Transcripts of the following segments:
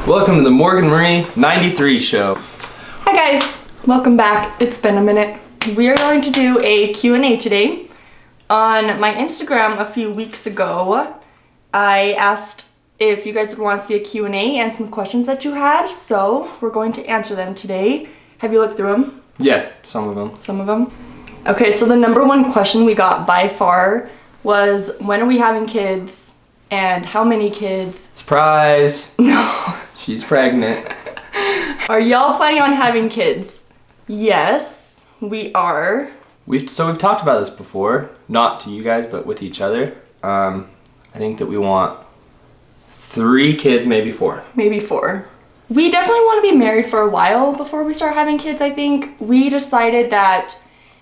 Welcome to the Morgan Marie 93 show. Hi guys, welcome back. It's been a minute. We are going to do a Q&A today. On my Instagram a few weeks ago, I asked if you guys would want to see a Q&A and some questions that you had, so we're going to answer them today. Have you looked through them? Yeah, some of them. Some of them? Okay, so the number one question we got by far was, when are we having kids and how many kids? Surprise! No. She's pregnant. Are y'all planning on having kids? Yes, we are. We've talked about this before, not to you guys, but with each other. I think that we want 3 kids, maybe 4. Maybe 4. We definitely want to be married for a while before we start having kids, I think. We decided that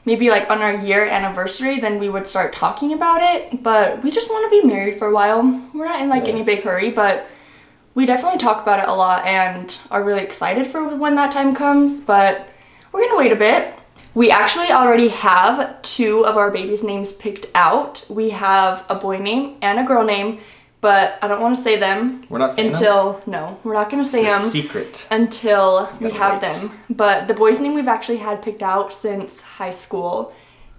maybe like on our year anniversary, then we would start talking about it. But we just want to be married for a while. We're not in any big hurry, but we definitely talk about it a lot and are really excited for when that time comes. But we're going to wait a bit. We actually already have 2 of our babies' names picked out. We have a boy name and a girl name, but I don't want to say them. We're not saying them? No, we're not going to say them. It's a secret. Until we have them. But the boy's name we've actually had picked out since high school.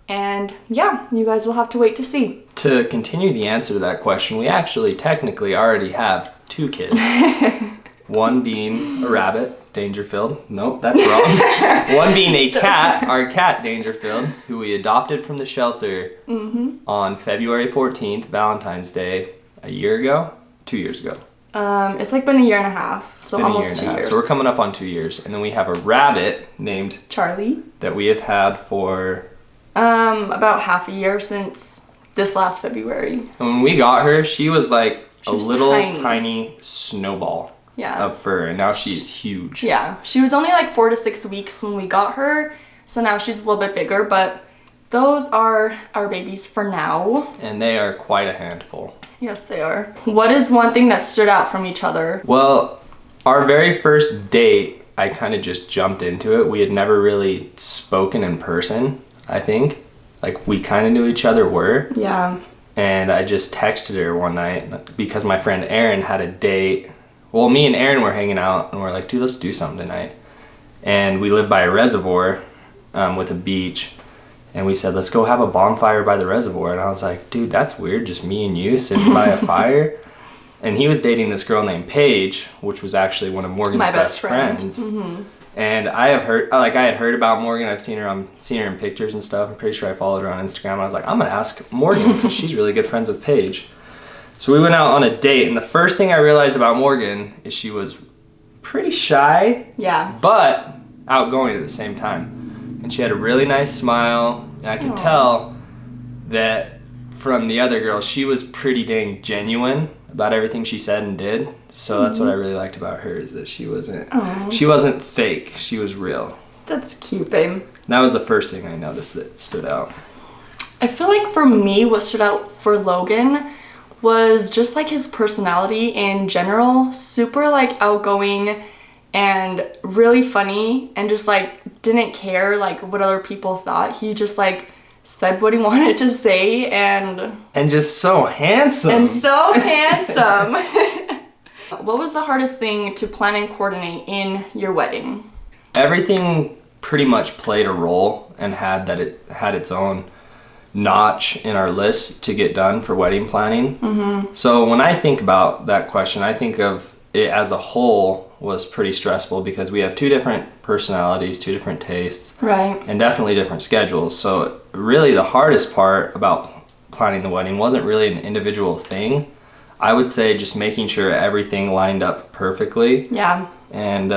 And yeah, you guys will have to wait to see. To continue the answer to that question, we actually technically already have 2 kids. One being a rabbit, Dangerfield. Nope, that's wrong. One being a cat, our cat Dangerfield, who we adopted from the shelter on February 14th, Valentine's Day, a year ago? 2 years ago. It's been a year and a half, so almost 2 years. So we're coming up on 2 years. And then we have a rabbit named Charlie that we have had for about half a year, since this last February. And when we got her, she was like a little tiny snowball. Yeah. Of fur, and now she's huge. Yeah, she was only 4 to 6 weeks when we got her, so now she's a little bit bigger, but those are our babies for now. And they are quite a handful. Yes, they are. What is one thing that stood out from each other? Well, our very first date, I kind of just jumped into it. We had never really spoken in person, I think. We kind of knew each other were. Yeah. And I just texted her one night because my friend Aaron had a date. Well, me and Aaron were hanging out, and we're like, dude, let's do something tonight. And we live by a reservoir with a beach, and we said, let's go have a bonfire by the reservoir. And I was like, dude, that's weird, just me and you sitting by a fire. And he was dating this girl named Paige, which was actually one of Morgan's best friends. Mm-hmm. And I had heard about Morgan. I've seen her in pictures and stuff. I'm pretty sure I followed her on Instagram. And I was like, I'm gonna ask Morgan because she's really good friends with Paige. So we went out on a date, and the first thing I realized about Morgan is she was pretty shy, but outgoing at the same time. And she had a really nice smile, and I could tell that from the other girl, she was pretty dang genuine about everything she said and did. So that's what I really liked about her, is that she wasn't fake, she was real. That's cute, babe. That was the first thing I noticed that stood out. I feel like for me, what stood out for Logan was just his personality in general. Super outgoing and really funny, and just didn't care what other people thought. He just said what he wanted to say, and just so handsome. What was the hardest thing to plan and coordinate in your wedding? Everything pretty much played a role and had its own notch in our list to get done for wedding planning. Mm-hmm. So when I think about that question, I think of it as a whole was pretty stressful because we have 2 different personalities, 2 different tastes, right, and definitely different schedules. So really the hardest part about planning the wedding wasn't really an individual thing. I would say just making sure everything lined up perfectly. Yeah. And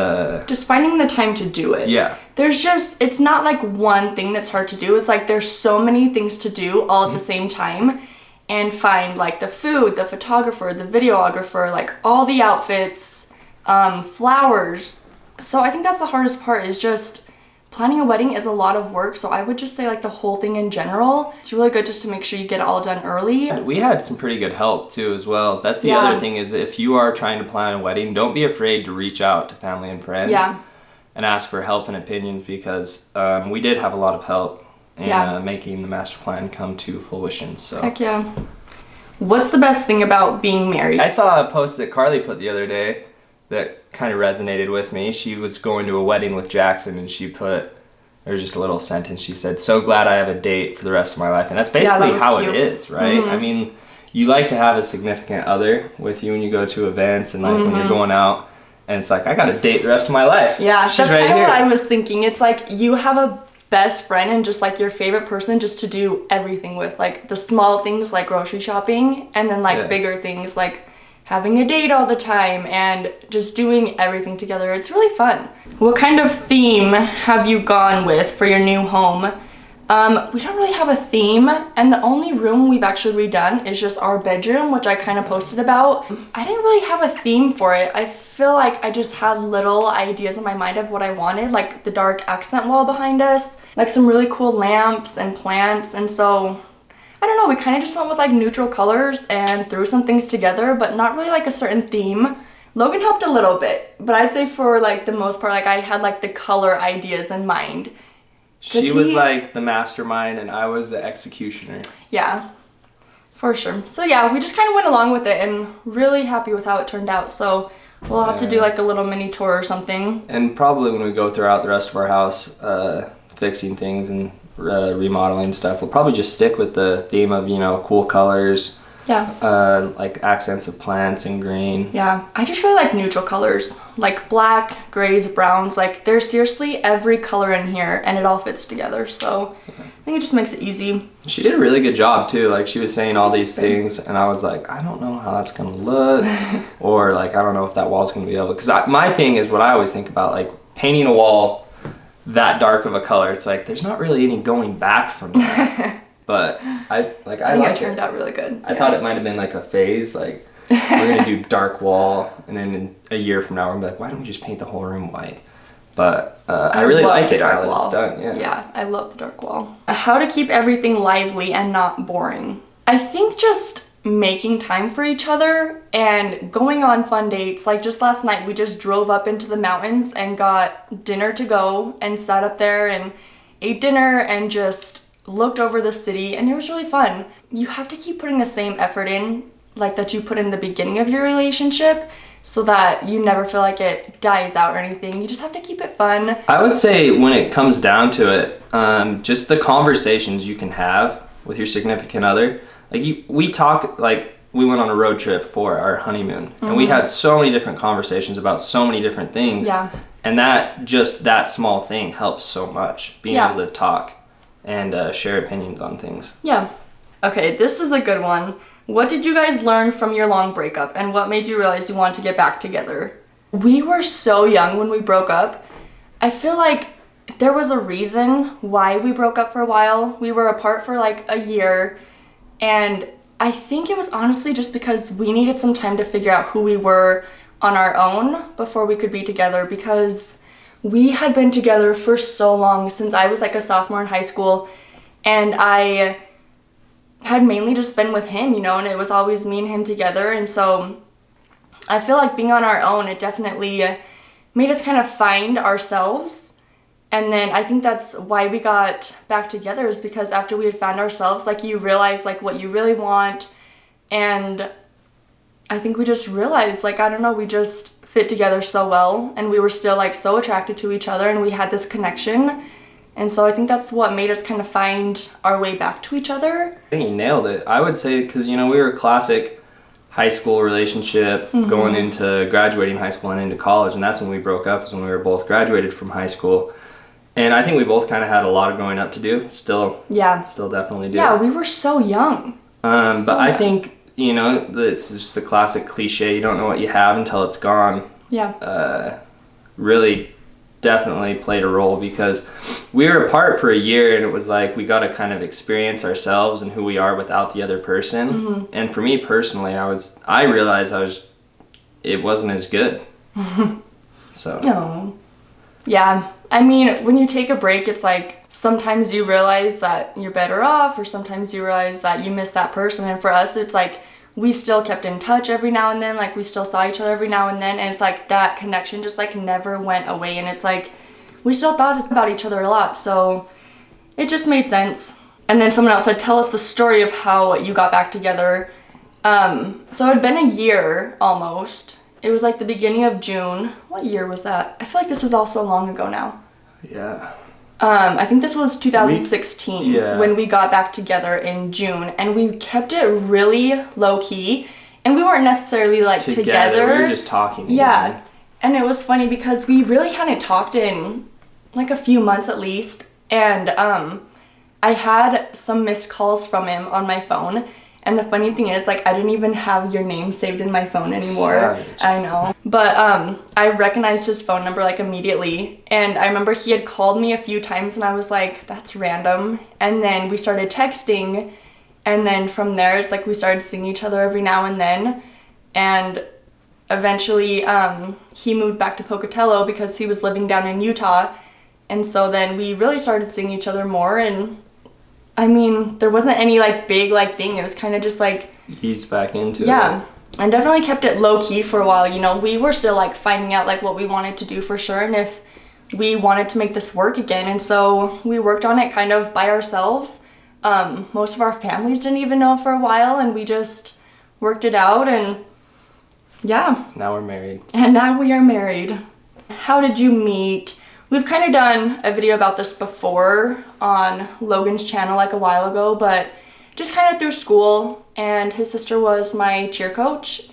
just finding the time to do it. Yeah. It's not one thing that's hard to do. It's there's so many things to do all at the same time, and find the food, the photographer, the videographer, all the outfits, flowers. So I think that's the hardest part, is just planning a wedding is a lot of work. So I would just say the whole thing in general, it's really good just to make sure you get it all done early. We had some pretty good help too as well. That's the other thing, is if you are trying to plan a wedding, don't be afraid to reach out to family and friends and ask for help and opinions, because we did have a lot of help in making the master plan come to fruition. So heck yeah. What's the best thing about being married? I saw a post that Carly put the other day that kind of resonated with me. She was going to a wedding with Jackson, and there's just a little sentence. She said, "So glad I have a date for the rest of my life." And that's basically how cute. it is, right? I mean, you like to have a significant other with you when you go to events and like when you're going out, and it's like, I got a date the rest of my life. Yeah, she's that's right kind of here. what I was thinking. It's like you have a best friend and just like your favorite person just to do everything with, like the small things like grocery shopping, and then like bigger things like having a date all the time and just doing everything together. It's really fun. What kind of theme have you gone with for your new home? We don't really have a theme, and the only room we've actually redone is just our bedroom, which I kind of posted about. I didn't really have a theme for it. I feel like I just had little ideas in my mind of what I wanted, like the dark accent wall behind us, like some really cool lamps and plants, and so I don't know, we kind of just went with like neutral colors and threw some things together, but not really like a certain theme. Logan helped a little bit, but I'd say for like the most part, like I had like the color ideas in mind. She was like the mastermind and I was the executioner. Yeah, for sure. So yeah, we just kind of went along with it and really happy with how it turned out. So we'll have to do like a little mini tour or something. And probably when we go throughout the rest of our house, fixing things and remodeling stuff, we'll probably just stick with the theme of, cool colors. Yeah. Like accents of plants and green. Yeah, I just really like neutral colors, like black, grays, browns. Like there's seriously every color in here and it all fits together. So I think it just makes it easy. She did a really good job too. Like she was saying all these things and I was like, I don't know how that's going to look. Or like, I don't know if that wall's going to be able to, because my thing is what I always think about, like painting a wall that dark of a color. It's like, there's not really any going back from that. But I think it turned out really good. I thought it might have been like a phase, like we're gonna do dark wall, and then in a year from now we're gonna be like, why don't we just paint the whole room white? But I really like it now that it's done. Yeah, I love the dark wall. How to keep everything lively and not boring. I think just making time for each other and going on fun dates. Like just last night we just drove up into the mountains and got dinner to go and sat up there and ate dinner and just looked over the city, and it was really fun. You have to keep putting the same effort in like that you put in the beginning of your relationship so that you never feel like it dies out or anything. You just have to keep it fun. I would say when it comes down to it, just the conversations you can have with your significant other. Like we talk, like we went on a road trip for our honeymoon and we had so many different conversations about so many different things. Yeah. And that small thing helps so much, being able to talk and share opinions on things. Yeah. Okay, this is a good one. What did you guys learn from your long breakup, and what made you realize you wanted to get back together? We were so young when we broke up. I feel like there was a reason why we broke up for a while. We were apart for like a year, and I think it was honestly just because we needed some time to figure out who we were on our own before we could be together, because we had been together for so long, since I was like a sophomore in high school, and I had mainly just been with him, and it was always me and him together. And so I feel like being on our own, it definitely made us kind of find ourselves. And then I think that's why we got back together, is because after we had found ourselves, like you realize like what you really want. And I think we just realized, like, I don't know, we just fit together so well, and we were still like so attracted to each other, and we had this connection. And so I think that's what made us kind of find our way back to each other. I think you nailed it. I would say, because we were a classic high school relationship, going into graduating high school and into college, and that's when we broke up, is when we were both graduated from high school. And I think we both kind of had a lot of growing up to do. Still definitely do. Yeah, we were so young. But I think it's just the classic cliche, you don't know what you have until it's gone. Yeah. Really definitely played a role, because we were apart for a year, and it was like we got to kind of experience ourselves and who we are without the other person. And for me personally, I realized it wasn't as good. So. No. Yeah. I mean, when you take a break, it's like sometimes you realize that you're better off, or sometimes you realize that you miss that person. And for us, it's like we still kept in touch every now and then, like we still saw each other every now and then, and it's like that connection just like never went away, and it's like we still thought about each other a lot, so it just made sense. And then someone else said, tell us the story of how you got back together. So it had been a year almost, It was like the beginning of June. What year was that? I feel like this was all so long ago now. Yeah. I think this was 2016 Yeah. when we got back together in June, and we kept it really low key, and we weren't necessarily like together. We were just talking. Yeah. And it was funny because we really hadn't talked in like a few months at least, and I had some missed calls from him on my phone. And the funny thing is, like, I didn't even have your name saved in my phone anymore. Savage. I know. But I recognized his phone number, like, immediately. And I remember he had called me a few times, and I was like, that's random. And then we started texting. And then from there, it's like we started seeing each other every now and then. And eventually, he moved back to Pocatello because he was living down in Utah. And so then we really started seeing each other more, and I mean, there wasn't any like big like thing. It was kind of just like eased back into it. Yeah, and definitely kept it low key for a while. You know, we were still like finding out like what we wanted to do for sure, and if we wanted to make this work again. And so we worked on it kind of by ourselves. Most of our families didn't even know for a while, and we just worked it out. And yeah, now we're married. And now we are married. How did you meet? We've kind of done a video about this before on Logan's channel like a while ago, but just kind of through school, and his sister was my cheer coach,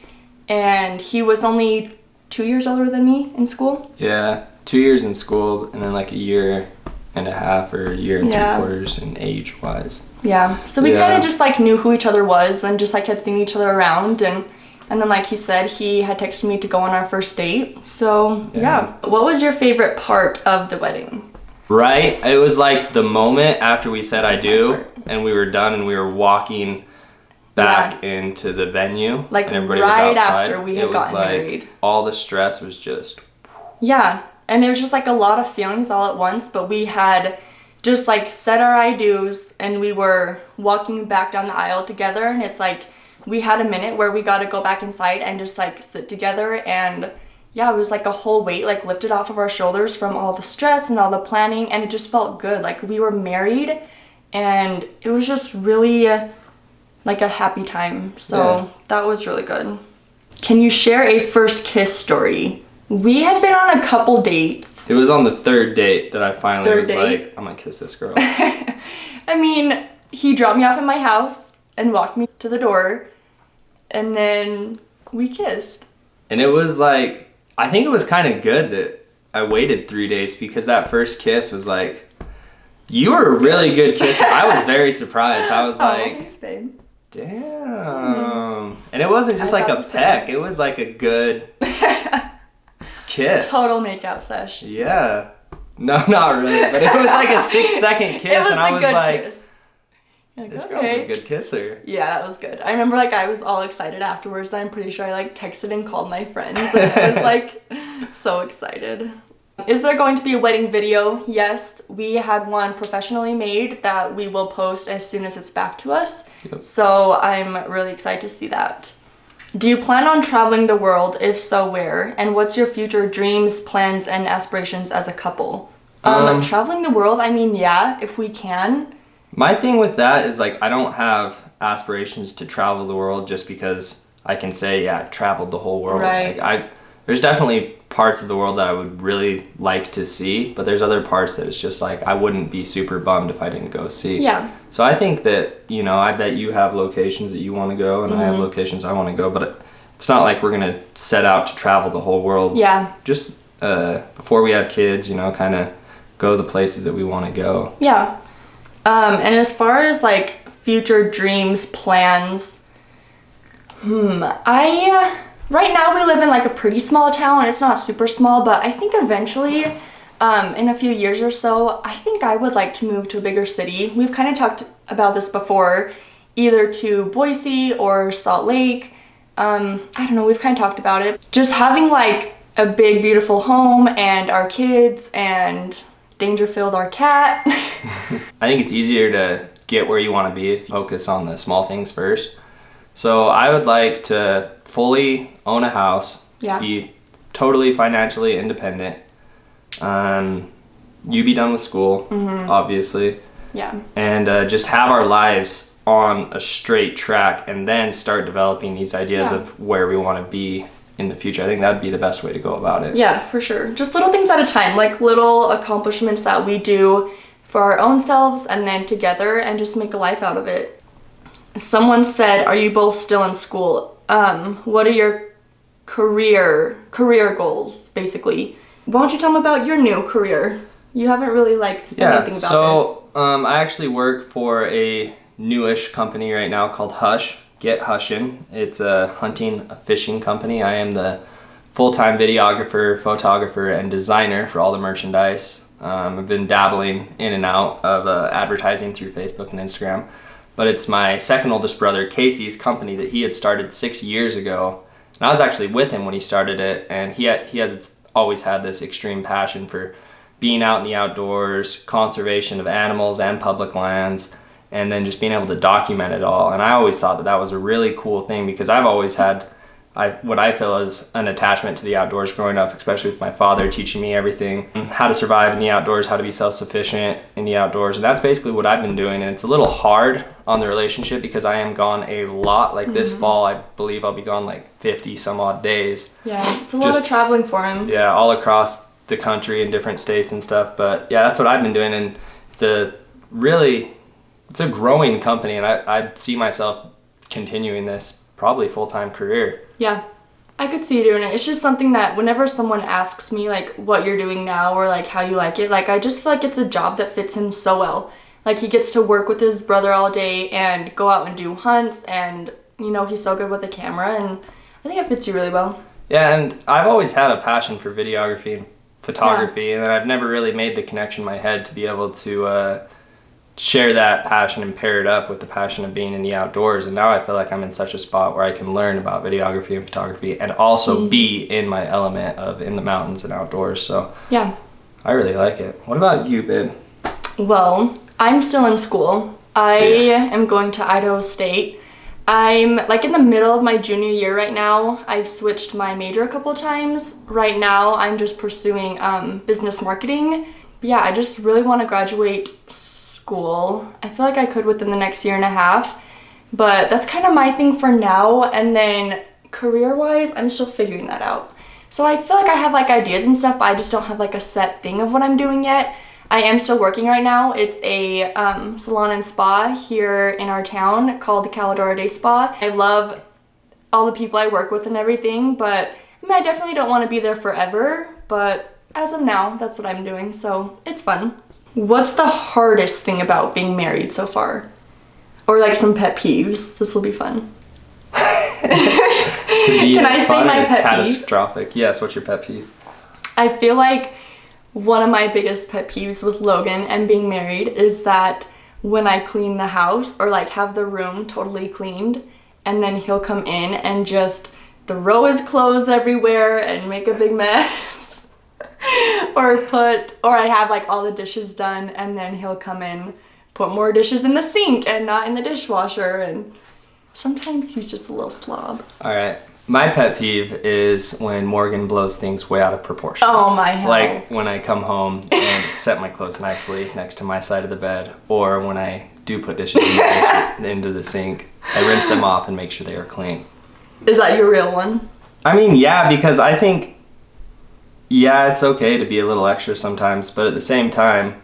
and he was only 2 years older than me in school. Yeah, 2 years in school, and then like a year and a half or a year and 3/4 in age-wise. Yeah, so we kind of just like knew who each other was and just like had seen each other around, and then, like he said, he had texted me to go on our first date. So, yeah. What was your favorite part of the wedding? Right? It was like the moment after we said I do, and we were done, and we were walking back into the venue. Like, and everybody right was outside. after we had gotten married. All the stress was just... Yeah. And it was just, like, a lot of feelings all at once. But we had just, like, said our I do's, and we were walking back down the aisle together. And it's, like... we had a minute where we got to go back inside and just like sit together, and yeah, it was like a whole weight like lifted off of our shoulders from all the stress and all the planning, and it just felt good. Like we were married, and it was just really like a happy time. So that was really good. Can you share a first kiss story? We had been on a couple dates. It was on the third date that I finally was like, I'm gonna kiss this girl. I mean, he dropped me off at my house and walked me to the door. And then we kissed. And it was like, I think it was kind of good that I waited 3 dates, because that first kiss was like, you were a really good kisser. I was very surprised. I was like, thanks, babe. Damn. Mm-hmm. And it wasn't just like a peck. It was like a good kiss. Total makeout sesh. Yeah. No, not really. But it was like a 6-second kiss. And I was like, kiss. Like, this girl's a good kisser. Yeah, that was good. I remember like I was all excited afterwards. I'm pretty sure I like texted and called my friends. And I was like so excited. Is there going to be a wedding video? Yes, we had one professionally made that we will post as soon as it's back to us. Yep. So I'm really excited to see that. Do you plan on traveling the world? If so, where? And what's your future dreams, plans, and aspirations as a couple? Traveling the world, I mean, yeah, if we can. My thing with that is like, I don't have aspirations to travel the world just because I can say, yeah, I've traveled the whole world. Right. Like there's definitely parts of the world that I would really like to see, but there's other parts that it's just like, I wouldn't be super bummed if I didn't go see. Yeah. So I think that, you know, I bet you have locations that you want to go, and I have locations I want to go, but it's not like we're going to set out to travel the whole world. Yeah. Just before we have kids, you know, kind of go the places that we want to go. Yeah. And as far as like future dreams, plans, right now we live in like a pretty small town. It's not super small, but I think eventually, in a few years or so, I think I would like to move to a bigger city. We've kind of talked about this before, either to Boise or Salt Lake. I don't know, we've kind of talked about it. Just having like a big, beautiful home and our kids and Dangerfield, our cat. I think it's easier to get where you want to be if you focus on the small things first. So I would like to fully own a house, be totally financially independent. You be done with school, obviously. Yeah. And just have our lives on a straight track, and then start developing these ideas of where we want to be in the future. I think that'd be the best way to go about it. Yeah, for sure. Just little things at a time, like little accomplishments that we do for our own selves and then together, and just make a life out of it. Someone said, are you both still in school? What are your career goals, basically? Why don't you tell them about your new career? You haven't really said anything about this. I actually work for a newish company right now called Hush. Get Hushin'. It's a hunting, a fishing company. I am the full-time videographer, photographer, and designer for all the merchandise. I've been dabbling in and out of advertising through Facebook and Instagram. But it's my second oldest brother, Casey's company that he had started 6 years ago. And I was actually with him when he started it, and he has always had this extreme passion for being out in the outdoors, conservation of animals and public lands, and then just being able to document it all. And I always thought that was a really cool thing, because I've always had what I feel is an attachment to the outdoors growing up, especially with my father teaching me everything, how to survive in the outdoors, how to be self-sufficient in the outdoors. And that's basically what I've been doing. And it's a little hard on the relationship because I am gone a lot. This fall, I believe I'll be gone 50 some odd days. Yeah, it's a lot of traveling for him. Yeah, all across the country in different states and stuff. But yeah, that's what I've been doing. And it's a growing company. And I see myself continuing this probably full-time career. Yeah, I could see you doing it. It's just something that whenever someone asks me what you're doing now or how you like it, I just feel like it's a job that fits him so well. He gets to work with his brother all day and go out and do hunts, and he's so good with a camera, and I think it fits you really well. Yeah, and I've always had a passion for videography and photography, and I've never really made the connection in my head to be able to share that passion and pair it up with the passion of being in the outdoors. And now I feel like I'm in such a spot where I can learn about videography and photography and also be in my element of in the mountains and outdoors. So yeah, I really like it. What about you, babe? Well, I'm still in school. I am going to Idaho State. I'm in the middle of my junior year right now. I've switched my major a couple times. Right now I'm just pursuing business marketing. Yeah, I just really want to graduate school. I feel like I could within the next year and a half, but that's kind of my thing for now. And then career-wise, I'm still figuring that out. So I feel like I have ideas and stuff, but I just don't have a set thing of what I'm doing yet. I am still working right now. It's a salon and spa here in our town called the Caladora Day Spa. I love all the people I work with and everything, but I definitely don't want to be there forever, but as of now, that's what I'm doing, so it's fun. What's the hardest thing about being married so far? Or some pet peeves? This will be fun. Can I say my pet peeve? Catastrophic. Yes, what's your pet peeve? I feel like one of my biggest pet peeves with Logan and being married is that when I clean the house or have the room totally cleaned, and then he'll come in and just throw his clothes everywhere and make a big mess. or I have all the dishes done, and then he'll come in, put more dishes in the sink and not in the dishwasher, and sometimes he's just a little slob. All right. My pet peeve is when Morgan blows things way out of proportion. Oh my hell. When I come home and set my clothes nicely next to my side of the bed, or when I do put dishes into the sink, I rinse them off and make sure they are clean. Is that your real one? Yeah, because I think it's okay to be a little extra sometimes, but at the same time,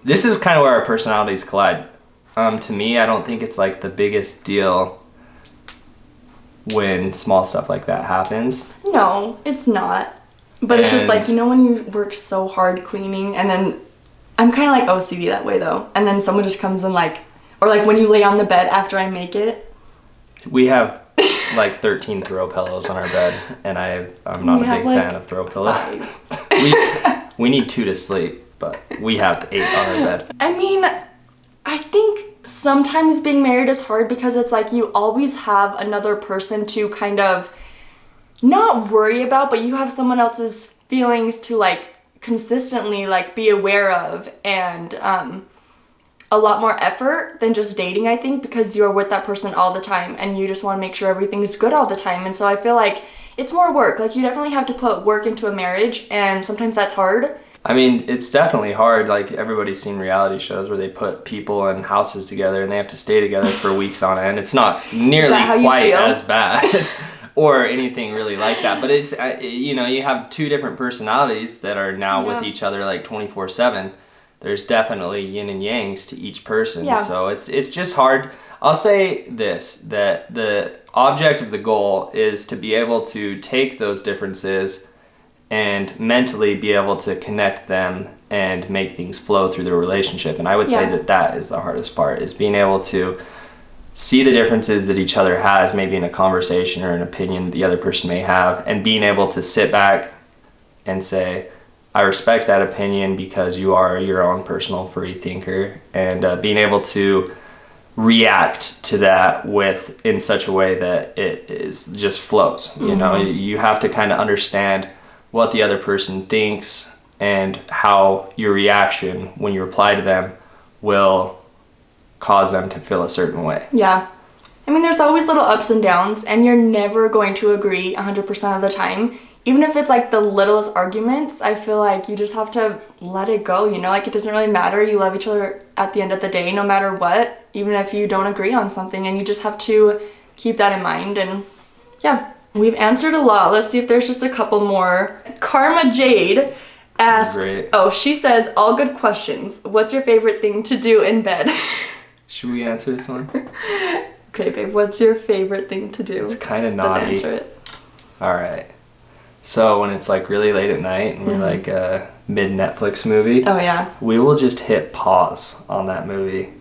this is kind of where our personalities collide. To me, I don't think it's the biggest deal when small stuff like that happens. No, it's not. But it's just when you work so hard cleaning, and then I'm kind of OCD that way though, and then someone just comes in or when you lay on the bed after I make it. We have 13 throw pillows on our bed, and I'm not a big fan of throw pillows. we need 2 to sleep, but we have 8 on our bed. I think sometimes being married is hard because it's you always have another person to kind of not worry about, but you have someone else's feelings to consistently be aware of, and a lot more effort than just dating, I think, because you're with that person all the time and you just want to make sure everything's good all the time. And so I feel it's more work. You definitely have to put work into a marriage, and sometimes that's hard. It's definitely hard. Everybody's seen reality shows where they put people in houses together and they have to stay together for weeks on end. It's not nearly quite as bad. or anything really like that. But it's, you know, you have two different personalities that are now with each other like 24/7. There's definitely yin and yangs to each person. Yeah. So it's just hard. I'll say this, that the object of the goal is to be able to take those differences and mentally be able to connect them and make things flow through the relationship. And I would say that is the hardest part, is being able to see the differences that each other has, maybe in a conversation or an opinion that the other person may have, and being able to sit back and say, I respect that opinion because you are your own personal free thinker, and being able to react to that in such a way that it is just flows. You know, you have to kind of understand what the other person thinks and how your reaction when you reply to them will cause them to feel a certain way. Yeah. I mean, there's always little ups and downs, and you're never going to agree 100% of the time. Even if it's like the littlest arguments, I feel like you just have to let it go, you know? Like, it doesn't really matter. You love each other at the end of the day, no matter what, even if you don't agree on something, and you just have to keep that in mind. And yeah, we've answered a lot. Let's see if there's just a couple more. Karma Jade asked, she says, all good questions. What's your favorite thing to do in bed? Should we answer this one? Okay, babe, what's your favorite thing to do? It's kind of naughty. Let's answer it. All right. So when it's like really late at night and we're like a mid-Netflix movie, we will just hit pause on that movie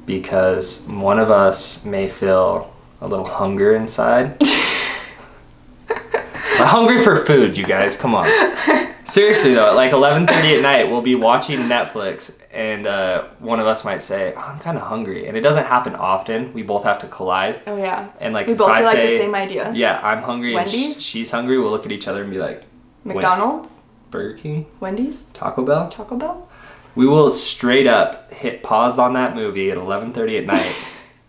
because one of us may feel a little hunger inside. I'm hungry for food, you guys. Come on. Seriously though, at like 11:30 at night, we'll be watching Netflix, and one of us might say, I'm kind of hungry. And it doesn't happen often. We both have to collide. Oh, yeah. And like, we both do like the same idea. Yeah, I'm hungry. Wendy's? And she's hungry. We'll look at each other and be like, McDonald's? Burger King? Wendy's? Taco Bell? Taco Bell? We will straight up hit pause on that movie at 11:30 at night,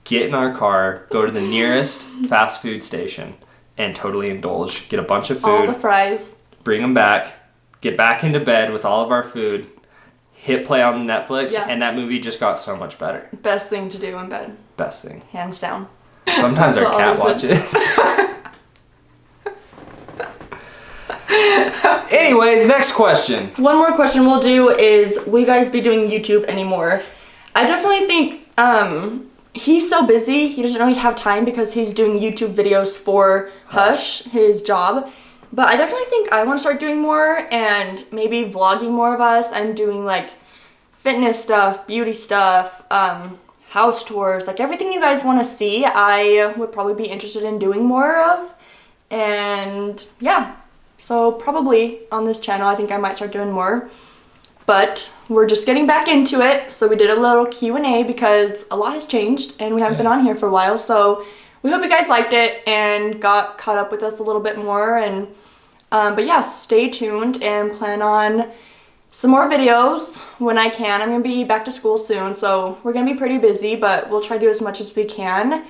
get in our car, go to the nearest fast food station, and totally indulge. Get a bunch of food. All the fries. Bring them back. Get back into bed with all of our food. Hit play on the Netflix, and that movie just got so much better. Best thing to do in bed. Best thing. Hands down. Sometimes our cat watches. Anyways, next question. One more question we'll do is, will you guys be doing YouTube anymore? I definitely think he's so busy, he doesn't really have time because he's doing YouTube videos for Hush, his job. But I definitely think I want to start doing more, and maybe vlogging more of us and doing like fitness stuff, beauty stuff, house tours, like everything you guys want to see, I would probably be interested in doing more of. And yeah, so probably on this channel, I think I might start doing more. But we're just getting back into it, so we did a little Q&A because a lot has changed and we haven't been on here for a while. So we hope you guys liked it and got caught up with us a little bit more. And but yeah, stay tuned and plan on some more videos when I can. I'm gonna be back to school soon, so we're gonna be pretty busy, but we'll try to do as much as we can.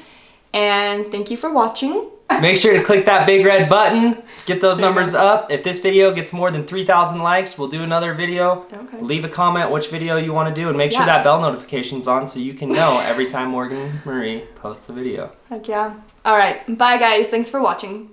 And thank you for watching. Make sure to click that big red button, get those numbers up. If this video gets more than 3,000 likes, we'll do another video. Okay. Leave a comment which video you want to do, and make sure that bell notification's on so you can know every time Morgan Marie posts a video. Heck yeah. All right, bye guys, thanks for watching.